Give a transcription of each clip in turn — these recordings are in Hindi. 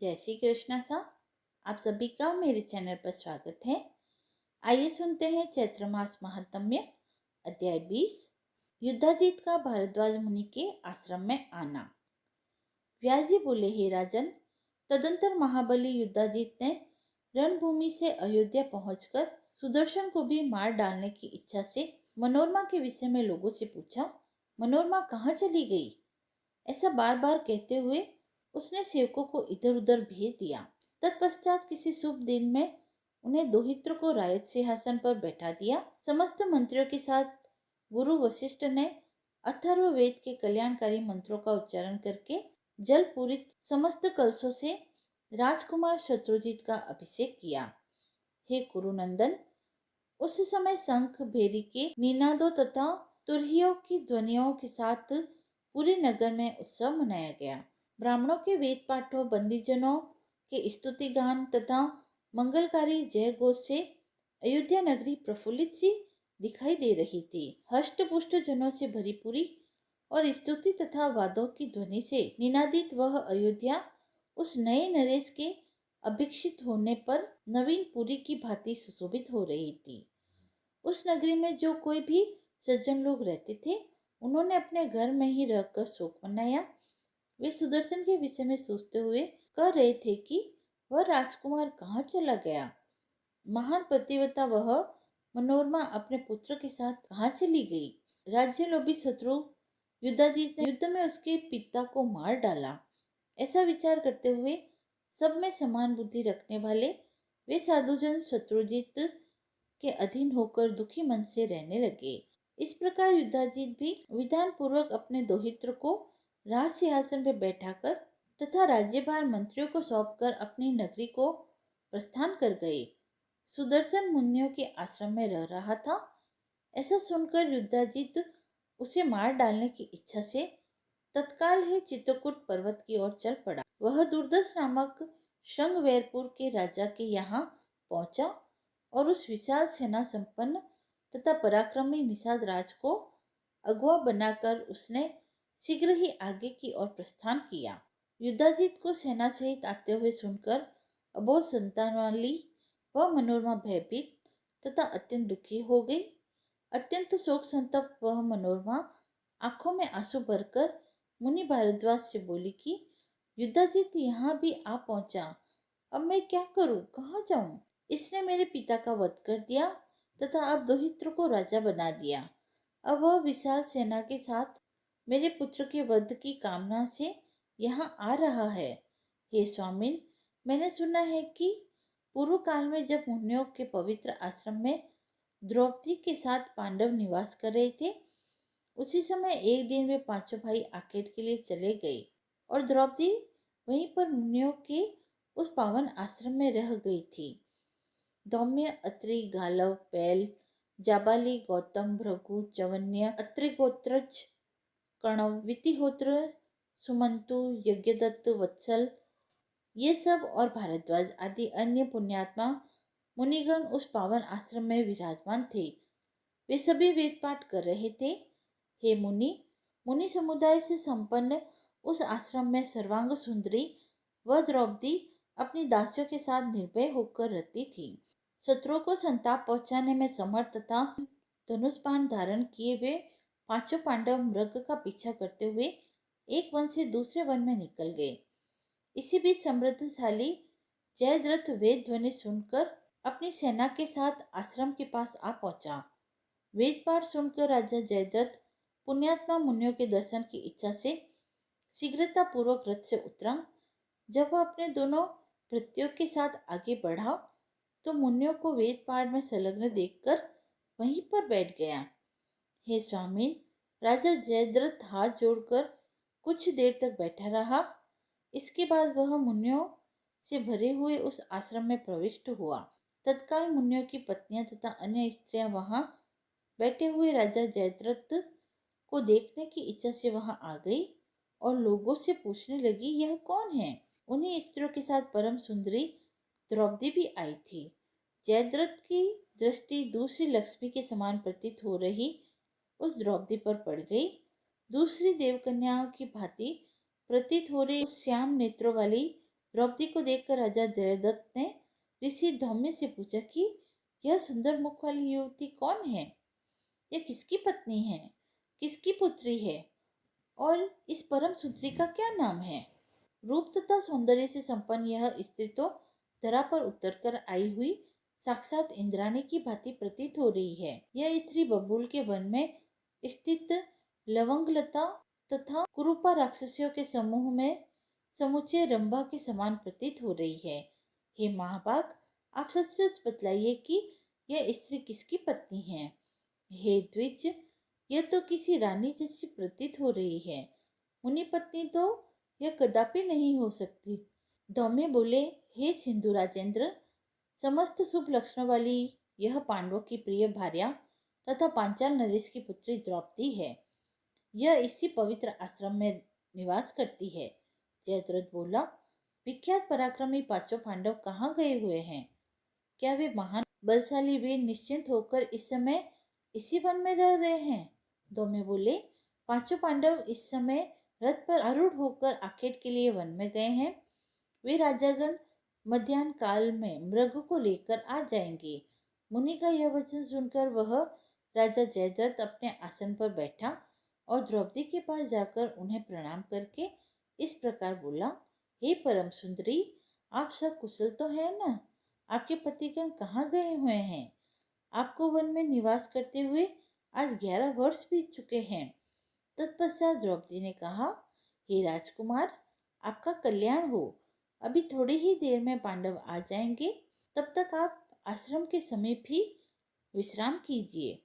जय श्री कृष्णा सा। आप सभी का मेरे चैनल पर स्वागत है। आइए सुनते हैं चैत्र मास महात्म्य अध्याय 20। युद्धाजीत का भारद्वाज मुनि के आश्रम में आना। व्यास जी बोले, हे राजन, तदंतर महाबली युद्धाजीत ने रणभूमि से अयोध्या पहुंचकर सुदर्शन को भी मार डालने की इच्छा से मनोरमा के विषय में लोगों से पूछा। मनोरमा कहाँ चली गई? ऐसा बार बार कहते हुए उसने सेवकों को इधर उधर भेज दिया। तत्पश्चात किसी शुभ दिन में उन्हें दोहित्र को रायत सिंहासन पर बैठा दिया। समस्त मंत्रियों के साथ गुरु वशिष्ठ ने अथर्व वेद के कल्याणकारी मंत्रों का उच्चारण करके जल पूरित समस्त कलशों से राजकुमार शत्रुजीत का अभिषेक किया। हे कुरुनंदन, उस समय शंख भेरी के निनादों तथा तुरहियों की ध्वनियों के साथ पूरे नगर में उत्सव मनाया गया। ब्राह्मणों के वेद पाठों, बंदीजनों के स्तुति गान तथा मंगलकारी जय घोष से अयोध्या नगरी प्रफुल्लित सी दिखाई दे रही थी। हष्ट पुष्ट जनों से भरी पूरी और स्तुति तथा वादों की ध्वनि से निनादित वह अयोध्या उस नए नरेश के अभिषिक्त होने पर नवीन पुरी की भांति सुशोभित हो रही थी। उस नगरी में जो कोई भी सज्जन लोग रहते थे, उन्होंने अपने घर में ही रहकर शोक मनाया। वे सुदर्शन के विषय में सोचते हुए कह रहे थे कि वह राजकुमार कहाँ चला गया। महान पतिव्रता वह मनोरमा अपने पुत्र के साथ कहाँ चली गई। राज्य लोभी शत्रु युद्धाजीत ने युद्ध में उसके पिता को मार डाला। ऐसा विचार करते हुए सब में समान बुद्धि रखने वाले वे साधुजन शत्रुजीत के अधीन होकर दुखी मन से रहने लगे। इस प्रकार युद्धाजीत भी विधान पूर्वक अपने दोहित्र को राज सिंहासन पर बैठाकर तथा राज्यभार मंत्रियों को सौंपकर अपनी नगरी को प्रस्थान कर गए। सुदर्शन मुनियों के आश्रम में रह रहा था। ऐसा सुनकर युद्धाजीत उसे मार डालने की इच्छा से तत्काल ही चित्रकूट पर्वत की ओर चल पड़ा। वह दुर्दस नामक श्रृंगवेरपुर के राजा के यहाँ पहुंचा और उस विशाल सेना संपन्न तथा पराक्रमी निषाद राज को अगुआ बनाकर उसने शीघ्र ही आगे की ओर प्रस्थान किया। युद्धाजीत को सेना सहित आते हुए सुनकर अबोध संतान वाली वह मनोरमा भयभीत तथा अत्यंत दुखी हो गई। अत्यंत शोक संतप्त वह मनोरमा आंखों में आंसू भरकर मुनि भारद्वाज से बोली कि युद्धाजीत यहाँ भी आ पहुंचा। अब मैं क्या करूं, कहाँ जाऊं? इसने मेरे पिता का वध कर दिया तथा अब दोहित्र को राजा बना दिया। अब वह विशाल सेना के साथ मेरे पुत्र के वध की कामना से यहाँ आ रहा है। हे स्वामिन, मैंने सुना है कि पूर्व काल में जब मुनियों के पवित्र आश्रम में द्रौपदी के साथ पांडव निवास कर रहे थे, उसी समय एक दिन वे पांचों भाई आखेट के लिए चले गए और द्रौपदी वहीं पर मुनियों के उस पावन आश्रम में रह गई थी। दौम्य, अत्रि, गालव, पैल, जाबाली, गौतम, भृगु, चवन्य, अत्रि गोत्रज, कणव, वितिहोत्र, सुमंतु, यज्ञदत्त, वत्सल, ये सब और भारद्वाज आदि अन्य पुण्यात्मा मुनिगण उस पावन आश्रम में विराजमान थे। वे सभी वेद पाठ कर रहे थे। हे मुनि, मुनि समुदाय से संपन्न उस आश्रम में सर्वांग सुंदरी व द्रौपदी अपनी दासियों के साथ निर्भय होकर रहती थी। शत्रुओं को संताप पहुंचाने में समर्थ तथा धनुष बाण धारण किए हुए पांचों पांडव मृग का पीछा करते हुए एक वन से दूसरे वन में निकल गए। इसी बीच समृद्धशाली जयद्रथ वेद ध्वनि सुनकर अपनी सेना के साथ आश्रम के पास आ पहुंचा। वेद पाठ सुनकर राजा जयद्रथ पुण्यात्मा मुनियों के दर्शन की इच्छा से शीघ्रता पूर्वक रथ से उतरा। जब वह अपने दोनों भृत्यों के साथ आगे बढ़ा तो मुनियों को वेद पाठ में संलग्न देखकर वहीं पर बैठ गया। हे स्वामी, राजा जयद्रथ हाथ जोड़कर कुछ देर तक बैठा रहा। इसके बाद वह मुनियों से भरे हुए उस आश्रम में प्रविष्ट हुआ। तत्काल मुनियों की पत्नियां तथा अन्य स्त्रियां वहां बैठे हुए राजा जयद्रथ को देखने की इच्छा से वहां आ गई और लोगों से पूछने लगी, यह कौन है? उन्हीं स्त्रियों के साथ परम सुंदरी द्रौपदी भी आई थी। जयद्रथ की दृष्टि दूसरी लक्ष्मी के समान प्रतीत हो रही उस द्रौपदी पर पड़ गई। दूसरी देवकन्याओं की भांति प्रतीत हो रही उस श्याम नेत्रों वाली द्रौपदी को देखकर राजा जयद्रथ ने ऋषि धौम्य से पूछा कि यह सुंदर मुख वाली युवती कौन है? यह किसकी पत्नी है? किसकी पुत्री है? और इस परम सुंदरी का क्या नाम है? रूप तथा सौंदर्य से संपन्न यह स्त्री तो धरा पर उतरकर आई हुई साक्षात इंद्राणी की भांति प्रतीत हो रही है। यह स्त्री बबूल के वन में स्थित लवंगलता तथा कुरूपा राक्षसियों के समूह में समुचे रंभा के समान प्रतीत हो रही है। हे महाभाग, आप सच बतलाइए कि यह स्त्री किसकी पत्नी है? हे द्विज, यह तो किसी रानी जैसी प्रतीत हो रही है। मुनि पत्नी तो यह कदापि नहीं हो सकती। धौम्य बोले, हे सिंधु राजेंद्र, समस्त शुभ लक्षण वाली यह पांडवों की प्रिय भार्या तथा पांचाल नरेश की पुत्री द्रौपदी है। यह इसी पवित्र आश्रम में निवास करती है। जयद्रथ बोला, विख्यात पराक्रमी पांचों पांडव कहाँ गए हुए हैं? क्या वे महान बलशाली वीर निश्चिंत होकर इस समय इसी वन में रह रहे हैं? धौम्य बोले, पांचों पांडव इस समय रथ पर आरूढ़ होकर आखेट के लिए वन में गए हैं। वे राजागण मध्याह्न काल में मृग को लेकर आ जाएंगे। मुनि का यह वचन सुनकर वह राजा जयद्रथ अपने आसन पर बैठा और द्रौपदी के पास जाकर उन्हें प्रणाम करके इस प्रकार बोला, हे परम सुंदरी, आप सब कुशल तो है न? आपके पतिगण कहाँ गए हुए हैं? आपको वन में निवास करते हुए आज 11 वर्ष बीत चुके हैं। तत्पश्चात द्रौपदी ने कहा, हे राजकुमार, आपका कल्याण हो। अभी थोड़ी ही देर में पांडव आ जाएंगे, तब तक आप आश्रम के समीप ही विश्राम कीजिए।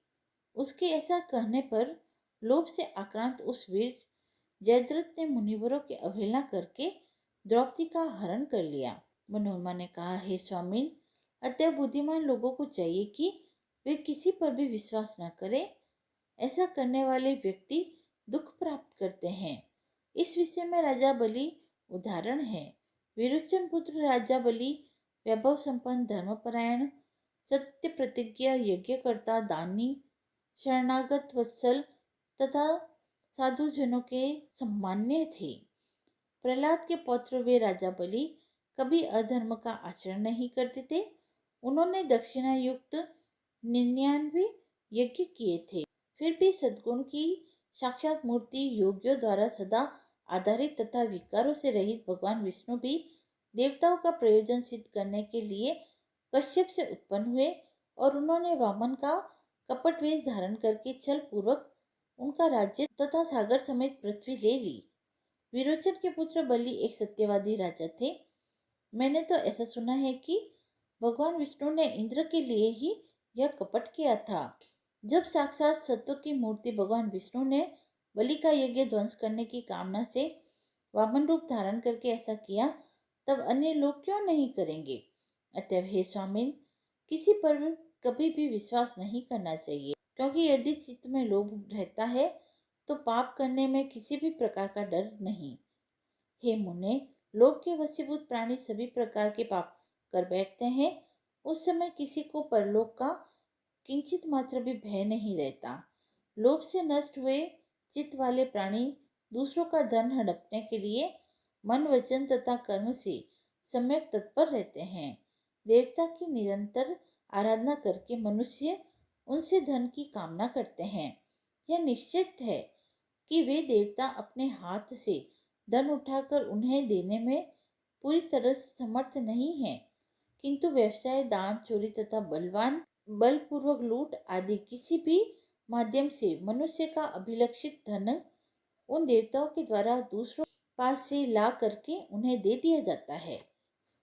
उसके ऐसा कहने पर लोभ से आक्रांत उस वीर जयद्रथ ने मुनिवरों की अवहेलना करके द्रौपदी का हरण कर लिया। मनोरमा ने कहा, हे स्वामिन, अतः बुद्धिमान लोगों को चाहिए कि वे किसी पर भी विश्वास न करें। ऐसा करने वाले व्यक्ति दुख प्राप्त करते हैं। इस विषय में राजा बलि उदाहरण है। विरोचन पुत्र राजा बलि वैभव संपन्न, धर्मपरायण, सत्य प्रतिज्ञा, यज्ञकर्ता, दानी, शरणागत वत्सल तथा साधुजनों के सम्मान्य थे। प्रहलाद के पौत्र वे राजा बलि कभी अधर्म का आचरण नहीं करते थे। उन्होंने दक्षिणा युक्त 99 यज्ञ किए थे। फिर भी सद्गुण की साक्षात मूर्ति योगियों द्वारा सदा आधारित तथा विकारों से रहित भगवान विष्णु भी देवताओं का प्रयोजन सिद्ध करने के लिए कश्यप से उत्पन्न हुए और उन्होंने वामन का कपट वेश धारण करके छल पूर्वक उनका राज्य तथा सागर समेत पृथ्वी ले ली। विरोचन के पुत्र बलि एक सत्यवादी राजा थे। मैंने तो ऐसा सुना है कि भगवान विष्णु ने इंद्र के लिए ही यह कपट किया था। जब साक्षात सत्व की मूर्ति भगवान विष्णु ने बलि का यज्ञ ध्वंस करने की कामना से वामन रूप धारण करके ऐसा किया, तब अन्य लोग क्यों नहीं करेंगे? अतएव हे स्वामिन, किसी पर कभी भी विश्वास नहीं करना चाहिए, क्योंकि यदि चित्त में लोभ रहता है तो पाप करने में किसी भी प्रकार का डर नहीं। हे मुने, लोभ के वशीभूत प्राणी सभी प्रकार के पाप कर बैठते हैं। उस समय किसी को परलोक का किंचित मात्र भी भय नहीं रहता। लोभ से नष्ट हुए चित्त वाले प्राणी दूसरों का धन हड़पने के लिए मन, वचन तथा कर्म से सम्यक तत्पर रहते हैं। देवता की निरंतर आराधना करके मनुष्य उनसे धन की कामना करते हैं। यह निश्चित है कि वे देवता अपने हाथ से धन उठाकर उन्हें देने में पूरी तरह समर्थ नहीं है, किंतु व्यवसाय, दान, चोरी तथा बलपूर्वक लूट आदि किसी भी माध्यम से मनुष्य का अभिलषित धन उन देवताओं के द्वारा दूसरों पास से ला करके उन्हें दे दिया जाता है।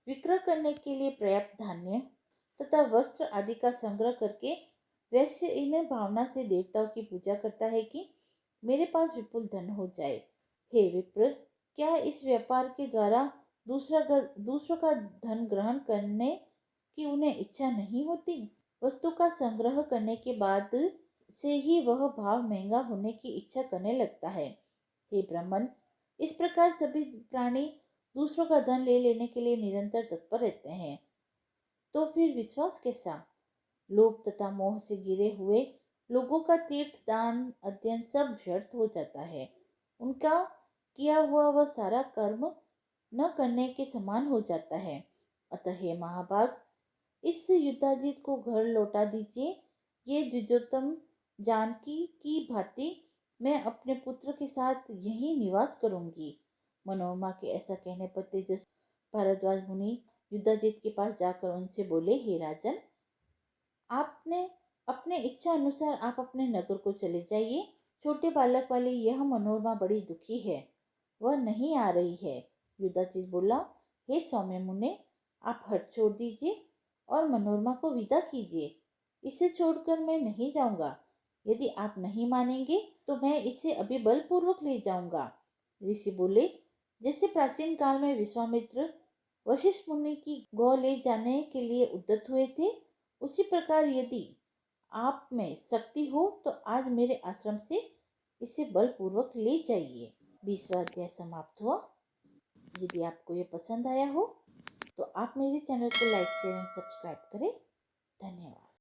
विक्रय करने के लिए पर्याप्त धान्य तथा वस्त्र आदि का संग्रह करके वैश्य इन भावना से देवताओं की पूजा करता है कि मेरे पास विपुल धन हो जाए। हे विप्र, क्या इस व्यापार के द्वारा दूसरों का धन ग्रहण करने की उन्हें इच्छा नहीं होती? वस्तु का संग्रह करने के बाद से ही वह भाव महंगा होने की इच्छा करने लगता है। हे ब्राह्मण, इस प्रकार सभी प्राणी दूसरों का धन ले लेने के लिए निरंतर तत्पर रहते हैं, तो फिर विश्वास कैसा? लोभ तथा मोह से गिरे हुए लोगों का तीर्थ, दान, अध्ययन सब व्यर्थ हो जाता है। उनका किया हुआ वह सारा कर्म न करने के समान हो जाता है। अतः हे महाभाग, इस युद्धाजित को घर लौटा दीजिए। ये द्विजोत्तम जानकी की भांति मैं अपने पुत्र के साथ यहीं निवास करूंगी। मनोरमा के ऐसा कहने पर तेजस्वी भारद्वाज मुनि युद्धाजित के पास जाकर उनसे बोले, हे राजन, आपने अपने इच्छा अनुसार आप अपने नगर को चले जाइए। छोटे बालक वाली यह मनोरमा बड़ी दुखी है, वह नहीं आ रही है। युधाजित बोला, हे सौम्य मुने, आप हठ छोड़ दीजिए और मनोरमा को विदा कीजिए। इसे छोड़कर मैं नहीं जाऊंगा। यदि आप नहीं मानेंगे तो मैं इसे अभी बलपूर्वक ले जाऊंगा। ऋषि बोले, जैसे प्राचीन काल में विश्वामित्र वशिष्ठ मुनि की गौ ले जाने के लिए उद्यत हुए थे, उसी प्रकार यदि आप में शक्ति हो तो आज मेरे आश्रम से इसे बलपूर्वक ले जाइए। 20वां अध्याय समाप्त हुआ। यदि आपको ये पसंद आया हो तो आप मेरे चैनल को लाइक शेयर एंड सब्सक्राइब करें। धन्यवाद।